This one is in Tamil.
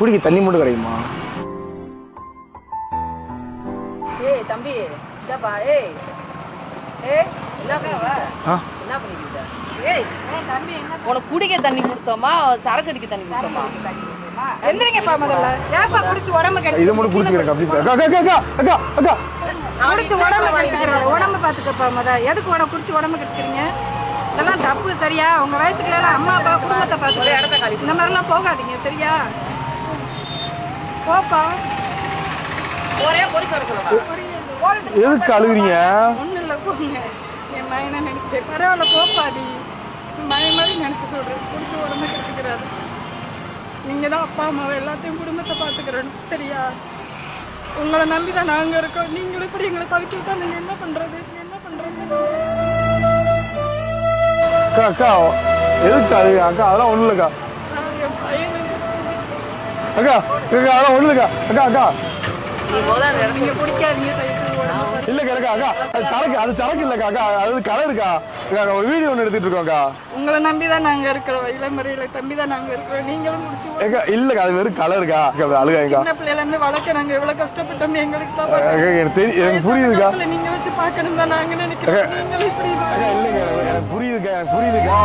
குடிக்க தண்ணி மட்டும் கிடைக்குமா? ஏய் தம்பி இதப்பா ஏய் ஏய் என்ன பண்ணிக்கிட்ட? ஏய் தம்பி என்ன உனக்கு குடிக்க தண்ணி கொடுத்தோமா சரக்கு அடிக்க தண்ணி கொடுத்தோமா? எந்திரிங்கப்பா முதல்ல. ஏப்பா குடிச்சு உடம்பு கெடுத்து இதை மட்டும் குடிக்கிறேன் ப்ளீஸ். அக்கா அக்கா அக்கா அக்கா அக்கா குடிச்சு உடம்பு கெடுத்துக்கிறாரு. உடம்பு பாத்துக்கப்பா எதுக்கு உடம்பு குடிச்சு உடம்பு கெடுத்துக்கிறீங்க? இதெல்லாம் தப்பு சரியா? உங்க வயசுக்கு எல்லாம் அம்மா அப்பா குடும்பத்தை பார்த்து இடத்த காலி இந்த மாதிரிலாம் போகாதீங்க சரியா? போப்பா. ஒரே போலீஸ் வர சொல்லுங்க. எதுக்கு அழுகுறீங்க? ஒன்றும் இல்லை போங்க. என் மயனை நினைச்சேன். பரவாயில்ல போப்பா. நீ மய மாதிரி நினைச்சு சொல்றேன். குடிச்சு உடம்பு கெடுத்துக்கிறாரு. நீங்க தான் அப்பா அம்மாவை எல்லாத்தையும் குடும்பத்தை பார்த்துக்கிறணும் சரியா? உங்களை நம்பிதான் நாங்க இருக்கோம். நீங்களும் இப்படி எங்களை தவிக்க விட்டா நீங்க என்ன பண்றது? என்ன பண்றது? அக்கா அக்கா எதுக்கு அழுகுறீங்க? அக்கா அதெல்லாம் ஒண்ணும் இல்லக்கா. என் பையனை அக்கா அக்கா அதெல்லாம் ஒண்ணும் இல்லக்கா. அக்கா அக்கா நீ போத அந்த இடத்துல நீங்க குடிக்காதீங்க தயவுசெய்து உடம்பு இல்லக்கா அக்கா அக்கா அது சரக்கு இல்லக்கா. அக்கா அது கலருக்கா. அக்கா ஒரு வீடியோ ஒன்று எடுத்துட்டு இருக்கோம்க்கா. உங்களை நம்பிதான் நாங்க இருக்கிறோம். இளமுறையில தம்பிதான் நாங்க இருக்கிறோம். நீங்களும் முடிச்சு ஏக்கா இல்லக்கா அது வெறும் கலருக்கா. அழுகாங்கக்கா. சின்ன பிள்ளைல இருந்து வளர்க்க நாங்க எவ்வளவு கஷ்டப்பட்டோம் எங்களுக்கு தான் எனக்கு தெரியும், எனக்கு புரியுதுக்கா. நீங்க வச்சு பார்க்கணும் தான் நாங்க நினைக்கிறோம். நீங்களும் இப்படி இல்லைங்க எனக்கு புரியுதுக்கா, எனக்கு புரியுதுக்கா.